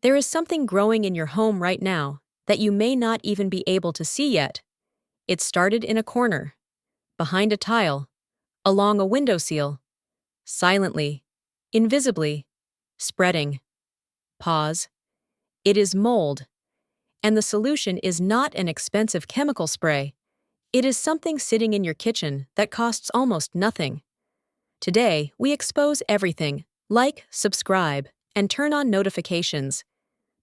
There is something growing in your home right now that you may not even be able to see yet. It started in a corner, behind a tile, along a windowsill, silently, invisibly, spreading. Pause. It is mold, and the solution is not an expensive chemical spray. It is something sitting in your kitchen that costs almost nothing. Today, we expose everything. Like, subscribe, and turn on notifications,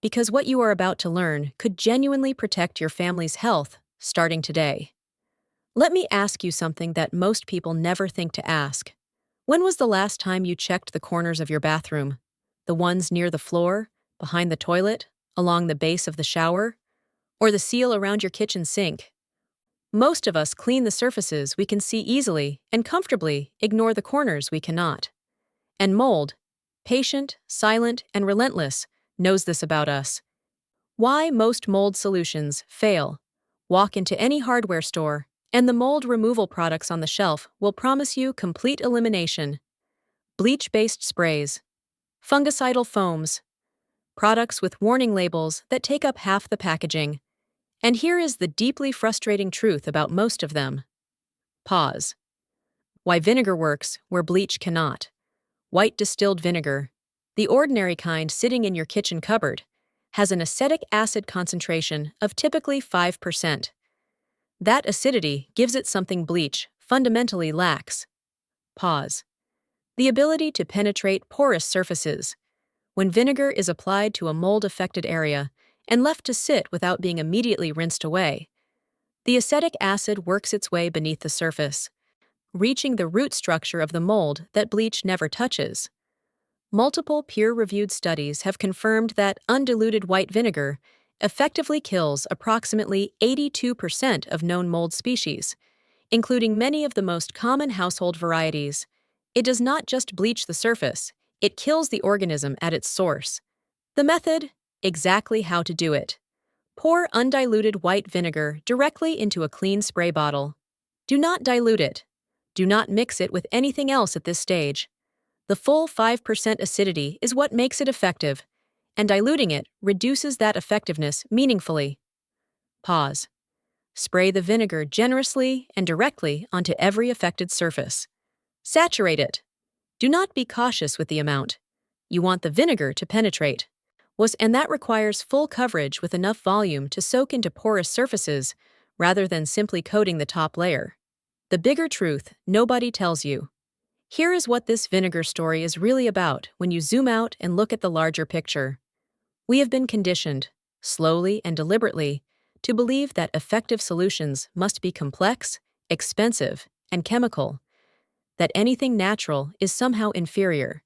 because what you are about to learn could genuinely protect your family's health starting today. Let me ask you something that most people never think to ask. When was the last time you checked the corners of your bathroom? The ones near the floor, behind the toilet, along the base of the shower, or the seal around your kitchen sink? Most of us clean the surfaces we can see easily and comfortably ignore the corners we cannot. And mold, patient, silent, and relentless, knows this about us. Why most mold solutions fail. Walk into any hardware store, and the mold removal products on the shelf will promise you complete elimination. Bleach-based sprays, fungicidal foams, products with warning labels that take up half the packaging. And here is the deeply frustrating truth about most of them. Pause. Why vinegar works where bleach cannot. White distilled vinegar, the ordinary kind sitting in your kitchen cupboard, has an acetic acid concentration of typically 5%. That acidity gives it something bleach fundamentally lacks. Pause. The ability to penetrate porous surfaces. When vinegar is applied to a mold-affected area and left to sit without being immediately rinsed away, the acetic acid works its way beneath the surface, reaching the root structure of the mold that bleach never touches. Multiple peer-reviewed studies have confirmed that undiluted white vinegar effectively kills approximately 82% of known mold species, including many of the most common household varieties. It does not just bleach the surface, it kills the organism at its source. The method? Exactly how to do it. Pour undiluted white vinegar directly into a clean spray bottle. Do not dilute it. Do not mix it with anything else at this stage. The full 5% acidity is what makes it effective, and diluting it reduces that effectiveness meaningfully. Pause. Spray the vinegar generously and directly onto every affected surface. Saturate it. Do not be cautious with the amount. You want the vinegar to penetrate. And that requires full coverage with enough volume to soak into porous surfaces rather than simply coating the top layer. The bigger truth nobody tells you. Here is what this vinegar story is really about when you zoom out and look at the larger picture. We have been conditioned, slowly and deliberately, to believe that effective solutions must be complex, expensive, and chemical, that anything natural is somehow inferior,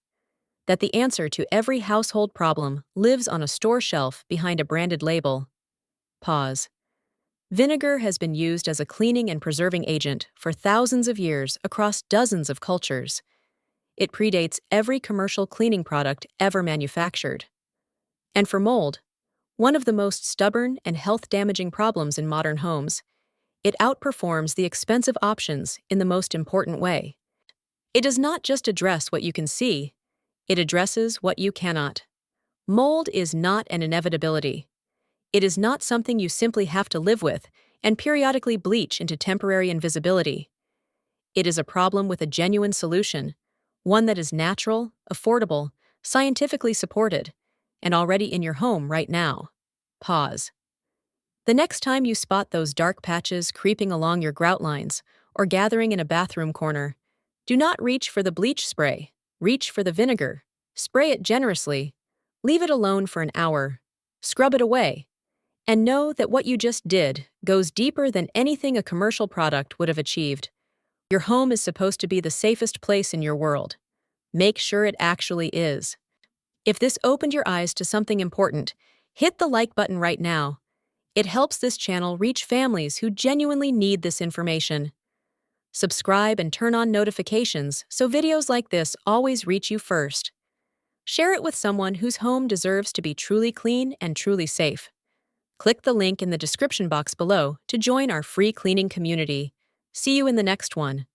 that the answer to every household problem lives on a store shelf behind a branded label. Pause. Vinegar has been used as a cleaning and preserving agent for thousands of years across dozens of cultures. It predates every commercial cleaning product ever manufactured. And for mold, one of the most stubborn and health-damaging problems in modern homes, it outperforms the expensive options in the most important way. It does not just address what you can see, it addresses what you cannot. Mold is not an inevitability. It is not something you simply have to live with and periodically bleach into temporary invisibility. It is a problem with a genuine solution, one that is natural, affordable, scientifically supported, and already in your home right now. Pause. The next time you spot those dark patches creeping along your grout lines or gathering in a bathroom corner, do not reach for the bleach spray. Reach for the vinegar. Spray it generously. Leave it alone for an hour. Scrub it away. And know that what you just did goes deeper than anything a commercial product would have achieved. Your home is supposed to be the safest place in your world. Make sure it actually is. If this opened your eyes to something important, hit the like button right now. It helps this channel reach families who genuinely need this information. Subscribe and turn on notifications so videos like this always reach you first. Share it with someone whose home deserves to be truly clean and truly safe. Click the link in the description box below to join our free cleaning community. See you in the next one.